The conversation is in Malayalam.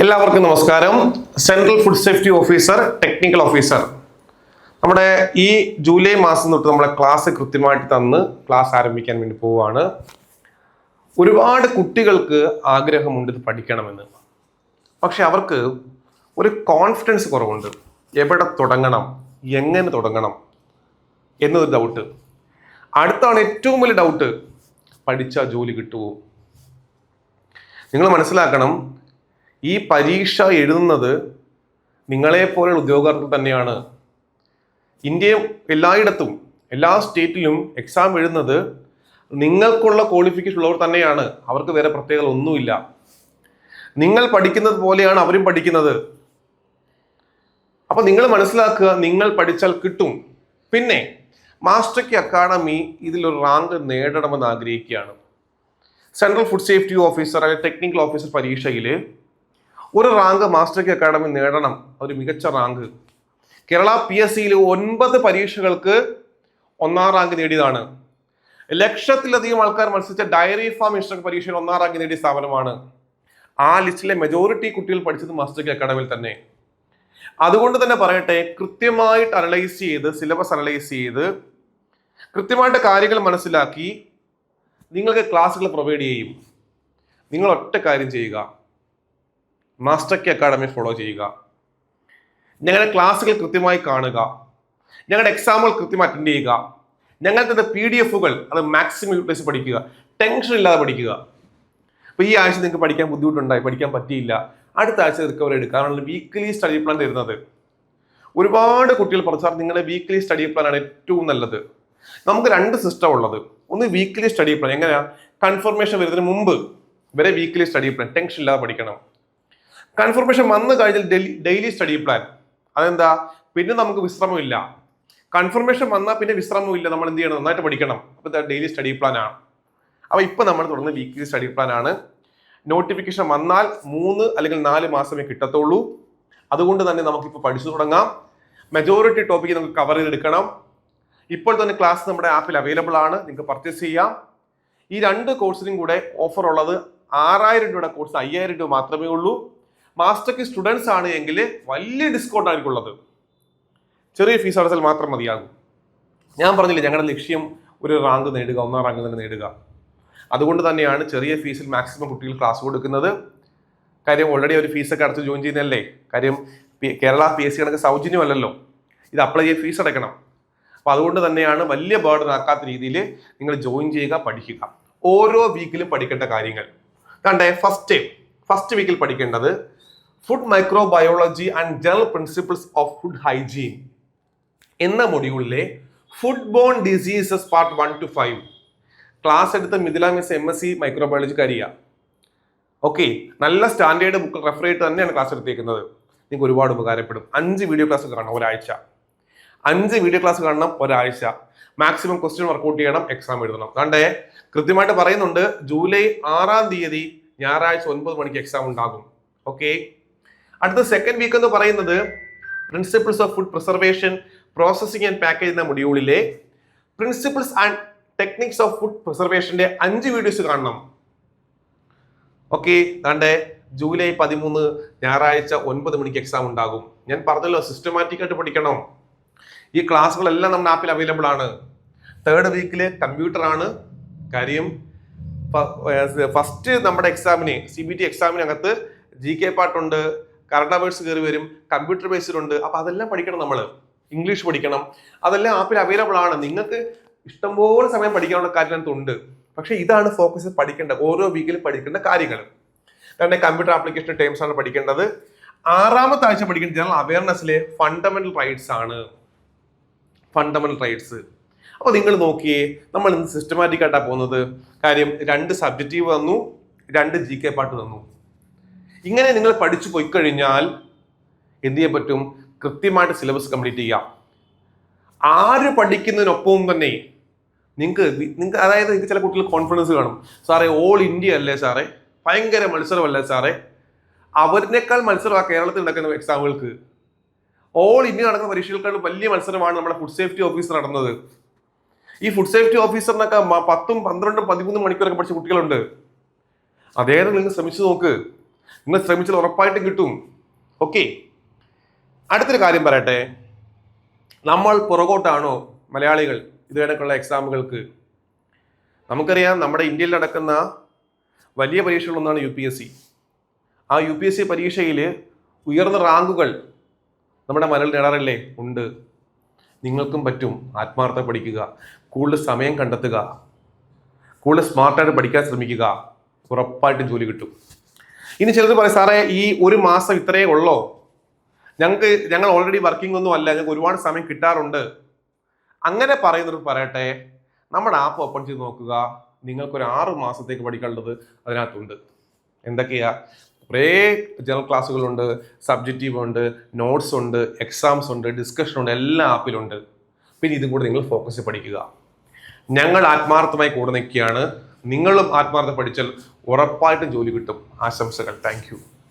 എല്ലാവർക്കും നമസ്കാരം. Central food safety officer, technical officer, നമ്മുടെ ഈ ജൂലൈ മാസം തൊട്ട് നമ്മളെ ക്ലാസ് കൃത്യമായിട്ട് തന്ന് ക്ലാസ് ആരംഭിക്കാൻ വേണ്ടി പോവുകയാണ്. ഒരുപാട് കുട്ടികൾക്ക് ആഗ്രഹമുണ്ട് ഇത് പഠിക്കണമെന്ന്. പക്ഷെ അവർക്ക് ഒരു കോൺഫിഡൻസ് കുറവുണ്ട്. എവിടെ തുടങ്ങണം, എങ്ങനെ തുടങ്ങണം എന്നൊരു ഡൗട്ട്. അടുത്താണ് ഏറ്റവും വലിയ ഡൗട്ട്, പഠിച്ചാൽ ജോലി കിട്ടുമോ? നിങ്ങൾ മനസ്സിലാക്കണം, ഈ പരീക്ഷ എഴുതുന്നത് നിങ്ങളെപ്പോലുള്ള ഉദ്യോഗാർത്ഥികൾ തന്നെയാണ്. ഇന്ത്യ എല്ലായിടത്തും എല്ലാ സ്റ്റേറ്റിലും എക്സാം എഴുതുന്നത് നിങ്ങൾക്കുള്ള ക്വാളിഫിക്കേഷൻ ഉള്ളവർ തന്നെയാണ്. അവർക്ക് വേറെ പ്രത്യേകത ഒന്നുമില്ല. നിങ്ങൾ പഠിക്കുന്നത് പോലെയാണ് അവരും പഠിക്കുന്നത്. അപ്പൊ നിങ്ങൾ മനസ്സിലാക്കുക, നിങ്ങൾ പഠിച്ചാൽ കിട്ടും. പിന്നെ മാസ്റ്റർ കീ അക്കാഡമി ഇതിലൊരു റാങ്ക് നേടണമെന്ന് ആഗ്രഹിക്കുകയാണ്. സെൻട്രൽ ഫുഡ് സേഫ്റ്റി ഓഫീസർ അല്ലെങ്കിൽ ടെക്നിക്കൽ ഓഫീസർ പരീക്ഷയിൽ ഒരു റാങ്ക് മാസ്റ്റർ കീ അക്കാഡമി നേടണം, ഒരു മികച്ച റാങ്ക്. കേരള PSC 9 പരീക്ഷകൾക്ക് 1ാം റാങ്ക് നേടിയതാണ്. ലക്ഷത്തിലധികം ആൾക്കാർ മത്സരിച്ച ഡയറി ഫാം ഇൻസ്ട്രക്ടർ പരീക്ഷയിൽ 1ാം റാങ്ക് നേടിയ സ്ഥാപനമാണ്. ആ ലിസ്റ്റിലെ മെജോറിറ്റി കുട്ടികൾ പഠിച്ചത് മാസ്റ്റർ കീ അക്കാഡമിയിൽ തന്നെ. അതുകൊണ്ട് തന്നെ പറയട്ടെ, കൃത്യമായിട്ട് അനലൈസ് ചെയ്ത്, സിലബസ് അനലൈസ് ചെയ്ത്, കൃത്യമായിട്ട് കാര്യങ്ങൾ മനസ്സിലാക്കി നിങ്ങൾക്ക് ക്ലാസ്സുകൾ പ്രൊവൈഡ് ചെയ്യും. നിങ്ങൾ ഒറ്റ കാര്യം ചെയ്യുക, മാസ്റ്റർ കീ അക്കാഡമി ഫോളോ ചെയ്യുക. ഞങ്ങളുടെ ക്ലാസ്സുകൾ കൃത്യമായി കാണുക, ഞങ്ങളുടെ എക്സാമുകൾ കൃത്യമായി അറ്റൻഡ് ചെയ്യുക, ഞങ്ങളുടെ PDF-കൾ അത് മാക്സിമം യൂട്ടിലൈസ് പഠിക്കുക, ടെൻഷൻ ഇല്ലാതെ പഠിക്കുക. അപ്പോൾ ഈ ആഴ്ച നിങ്ങൾക്ക് പഠിക്കാൻ ബുദ്ധിമുട്ടുണ്ടായി, പഠിക്കാൻ പറ്റിയില്ല, അടുത്ത ആഴ്ച റിക്കവറി എടുക്കാനുള്ള വീക്ക്ലി സ്റ്റഡി പ്ലാൻ തരുന്നത്. ഒരുപാട് കുട്ടികൾ പറഞ്ഞാൽ നിങ്ങളുടെ വീക്ക്ലി സ്റ്റഡി പ്ലാൻ ആണ് ഏറ്റവും നല്ലത്. നമുക്ക് 2 സിസ്റ്റം ഉള്ളത്. ഒന്ന് വീക്ക്ലി സ്റ്റഡി പ്ലാൻ, എങ്ങനെയാ, കൺഫർമേഷൻ വരുന്നതിന് മുമ്പ് വരെ വീക്ക്ലി സ്റ്റഡി പ്ലാൻ, ടെൻഷൻ ഇല്ലാതെ പഠിക്കണം. കൺഫർമേഷൻ വന്നു കഴിഞ്ഞാൽ ഡെയിലി സ്റ്റഡി പ്ലാൻ. അതെന്താ, പിന്നെ നമുക്ക് വിശ്രമമില്ല. കൺഫർമേഷൻ വന്നാൽ പിന്നെ വിശ്രമമില്ല, നമ്മൾ എന്ത് ചെയ്യണം, നന്നായിട്ട് പഠിക്കണം. അപ്പോൾ ഡെയിലി സ്റ്റഡി പ്ലാൻ ആണ്. അപ്പോൾ ഇപ്പം നമ്മൾ തുടങ്ങുന്ന വീക്ക്ലി സ്റ്റഡി പ്ലാൻ ആണ്. നോട്ടിഫിക്കേഷൻ വന്നാൽ 3 അല്ലെങ്കിൽ 4 മാസമേ കിട്ടത്തുള്ളൂ. അതുകൊണ്ട് തന്നെ നമുക്കിപ്പോൾ പഠിച്ചു തുടങ്ങാം. മെജോറിറ്റി ടോപ്പിക്ക് നമുക്ക് കവർ ചെയ്തെടുക്കണം. ഇപ്പോൾ തന്നെ ക്ലാസ് നമ്മുടെ ആപ്പിൽ അവൈലബിൾ ആണ്, നിങ്ങൾക്ക് പർച്ചേസ് ചെയ്യാം. ഈ 2 കോഴ്സിനും കൂടെ ഓഫർ ഉള്ളത് 6000 രൂപയുടെ കോഴ്സ് 5000 രൂപ മാത്രമേ ഉള്ളൂ. മാസ്റ്റർ കീ സ്റ്റുഡൻസ് ആണ് എങ്കിൽ വലിയ ഡിസ്കൗണ്ട് ആയിരിക്കും ഉള്ളത്. ചെറിയ ഫീസ് അടച്ചാൽ മാത്രം മതിയാകും. ഞാൻ പറഞ്ഞില്ലേ, ഞങ്ങളുടെ ലക്ഷ്യം ഒരു റാങ്ക് നേടുക, 1ാം റാങ്ക് തന്നെ നേടുക. അതുകൊണ്ട് തന്നെയാണ് ചെറിയ ഫീസിൽ മാക്സിമം കുട്ടികൾ ക്ലാസ് കൊടുക്കുന്നത്. കാര്യം ഓൾറെഡി ഒരു ഫീസൊക്കെ അടച്ച് ജോയിൻ ചെയ്യുന്നതല്ലേ. കാര്യം കേരള PSC കണക്ക് സൗജന്യമല്ലല്ലോ, ഇത് അപ്ലൈ ചെയ്ത് ഫീസ് അടയ്ക്കണം. അപ്പോൾ അതുകൊണ്ട് തന്നെയാണ് വലിയ ബേർഡൻ ആക്കാത്ത രീതിയിൽ നിങ്ങൾ ജോയിൻ ചെയ്യുക, പഠിക്കുക. ഓരോ വീക്കിലും പഠിക്കേണ്ട കാര്യങ്ങൾ കണ്ടേ. ഫസ്റ്റ് വീക്കിൽ പഠിക്കേണ്ടത് food microbiology and general principles of food hygiene എന്ന മൊഡ്യൂളിലെ food borne diseases part 1 to 5 class എടുത്ത മിഥില മിസ് MSc മൈക്രോബയോളജിക്കാരിയ. ഓക്കെ, നല്ല സ്റ്റാൻഡേർഡ് ബുക്ക് റെഫർ ചെയ്തിട്ട് തന്നെയാണ് ക്ലാസ് എടുത്തേക്കുന്നത്. നിങ്ങൾക്ക് ഒരുപാട് ഉപകാരപ്പെടും. 5 വീഡിയോ ക്ലാസ് കാണണം ഒരാഴ്ച. 5 വീഡിയോ ക്ലാസ് കാണണം ഒരാഴ്ച. മാക്സിമം ക്വസ്റ്റ്യൻ വർക്കൗട്ട് ചെയ്യണം, എക്സാം എഴുതണം. കണ്ടേ, കൃത്യമായിട്ട് പറയുന്നുണ്ട്, ജൂലൈ 6-ാം തീയതി ഞായറാഴ്ച 9 മണിക്ക് എക്സാം ഉണ്ടാകും. ഓക്കെ, അടുത്ത സെക്കൻഡ് വീക്ക് എന്ന് പറയുന്നത് principles of food preservation, processing and package എന്ന മൊഡ്യൂളിലെ principles and techniques of food പ്രിസർവേഷന്റെ 5 വീഡിയോസ് കാണണം. ഓക്കെ, കണ്ടേ, ജൂലൈ 13 ഞായറാഴ്ച 9 മണിക്ക് എക്സാം ഉണ്ടാകും. ഞാൻ പറഞ്ഞല്ലോ, സിസ്റ്റമാറ്റിക് ആയിട്ട് പഠിക്കണം. ഈ ക്ലാസ്സുകളെല്ലാം നമ്മുടെ ആപ്പിൽ അവൈലബിൾ ആണ്. 3rd വീക്കില് കമ്പ്യൂട്ടർ ആണ്. കാര്യം ഫസ്റ്റ് നമ്മുടെ എക്സാമിന് CBT എക്സാമിനകത്ത് GK പാർട്ടുണ്ട്, കറണ്ട് അഫയേഴ്സ് കയറി വരും, കമ്പ്യൂട്ടർ ബേസ്ഡ് ഉണ്ട്. അപ്പൊ അതെല്ലാം പഠിക്കണം. നമ്മൾ ഇംഗ്ലീഷ് പഠിക്കണം. അതെല്ലാം ആപ്പിൽ അവൈലബിൾ ആണ്. നിങ്ങൾക്ക് ഇഷ്ടംപോലെ സമയം പഠിക്കാനുള്ള കാര്യത്തിനകത്തുണ്ട്. പക്ഷെ ഇതാണ് ഫോക്കസ്, പഠിക്കേണ്ട ഓരോ വീക്കിലും പഠിക്കേണ്ട കാര്യങ്ങൾ. കാരണം കമ്പ്യൂട്ടർ ആപ്ലിക്കേഷൻ ടേംസ് ആണ് പഠിക്കേണ്ടത്. 6ാമത്തെ ആഴ്ച പഠിക്കേണ്ട ജനറൽ അവയർനെസ്സിലെ ഫണ്ടമെന്റൽ റൈറ്റ്സ് ആണ്. Fundamental rights. അപ്പോൾ നിങ്ങൾ നോക്കിയേ, നമ്മൾ ഇന്ന് സിസ്റ്റമാറ്റിക് ആയിട്ടാണ് പോകുന്നത്. കാര്യം 2 സബ്ജക്റ്റീവ് തന്നു, 2 GK പാർട്ട് തന്നു. ഇങ്ങനെ നിങ്ങൾ പഠിച്ചു പോയി കഴിഞ്ഞാൽ എന്ത് ചെയ്യാൻ പറ്റും? കൃത്യമായിട്ട് സിലബസ് കംപ്ലീറ്റ് ചെയ്യാം. ആര് പഠിക്കുന്നതിനൊപ്പവും തന്നെ നിങ്ങൾക്ക് അതായത് നിങ്ങൾക്ക് ചില കുട്ടികൾ കോൺഫിഡൻസ് കാണും, സാറേ ഓൾ ഇന്ത്യ അല്ലേ സാറേ, ഭയങ്കര മത്സരമല്ലേ സാറേ. അവരിനേക്കാൾ മത്സരമാണ് കേരളത്തിൽ നടക്കുന്ന എക്സാമുകൾക്ക്. ഓൾ ഇന്ത്യ നടക്കുന്ന പരീക്ഷകൾക്കാൾ വലിയ മത്സരമാണ് നമ്മുടെ ഫുഡ് സേഫ്റ്റി ഓഫീസർ നടന്നത്. ഈ ഫുഡ് സേഫ്റ്റി ഓഫീസറിനൊക്കെ 10, 12, 13 മണിക്കൂറൊക്കെ പഠിച്ച കുട്ടികളുണ്ട്. അതേറെ നിങ്ങൾ ശ്രമിച്ചു നോക്ക്. നിങ്ങൾ ശ്രമിച്ചാൽ ഉറപ്പായിട്ടും കിട്ടും. ഓക്കെ, അടുത്തൊരു കാര്യം പറയട്ടെ. നമ്മൾ പുറകോട്ടാണോ മലയാളികൾ ഇത് കണക്കുള്ള എക്സാമുകൾക്ക്? നമുക്കറിയാം, നമ്മുടെ ഇന്ത്യയിൽ നടക്കുന്ന വലിയ പരീക്ഷകളൊന്നാണ് UPSC. ആ UPSC പരീക്ഷയിൽ ഉയർന്ന റാങ്കുകൾ നമ്മുടെ മലയാളി നേടാറില്ലേ? ഉണ്ട്. നിങ്ങൾക്കും പറ്റും. ആത്മാർത്ഥ പഠിക്കുക, കൂടുതൽ സമയം കണ്ടെത്തുക, കൂടുതൽ സ്മാർട്ടായിട്ട് പഠിക്കാൻ ശ്രമിക്കുക, ഉറപ്പായിട്ടും ജോലി കിട്ടും. ഇനി ചിലർ പറയും, സാറേ ഈ ഒരു മാസം ഇത്രയേ ഉള്ളോ, ഞങ്ങൾ ഓൾറെഡി വർക്കിംഗ് ഒന്നും അല്ല, ഞങ്ങൾക്ക് ഒരുപാട് സമയം കിട്ടാറുണ്ട്. അങ്ങനെ പറയുന്നവർ പറയട്ടെ, നമ്മുടെ ആപ്പ് ഓപ്പൺ ചെയ്ത് നോക്കുക, നിങ്ങൾക്കൊരു 6 മാസത്തേക്ക് പഠിക്കാനുള്ളത് അതിനകത്തുണ്ട്. എന്തൊക്കെയാ? കുറേ ജനറൽ ക്ലാസ്സുകളുണ്ട്, സബ്ജക്റ്റീവ് ഉണ്ട്, നോട്ട്സ് ഉണ്ട്, എക്സാംസ് ഉണ്ട്, ഡിസ്കഷൻ ഉണ്ട്, എല്ലാ ആപ്പിലുണ്ട്. പിന്നെ ഇതും കൂടെ നിങ്ങൾ ഫോക്കസ് പഠിക്കുക. ഞങ്ങൾ ആത്മാർത്ഥമായി കൂടെ നിൽക്കുകയാണ്. നിങ്ങളും ആത്മാർത്ഥം പഠിച്ചാൽ ഉറപ്പായിട്ടും ജോലി കിട്ടും. ആശംസകൾ. താങ്ക്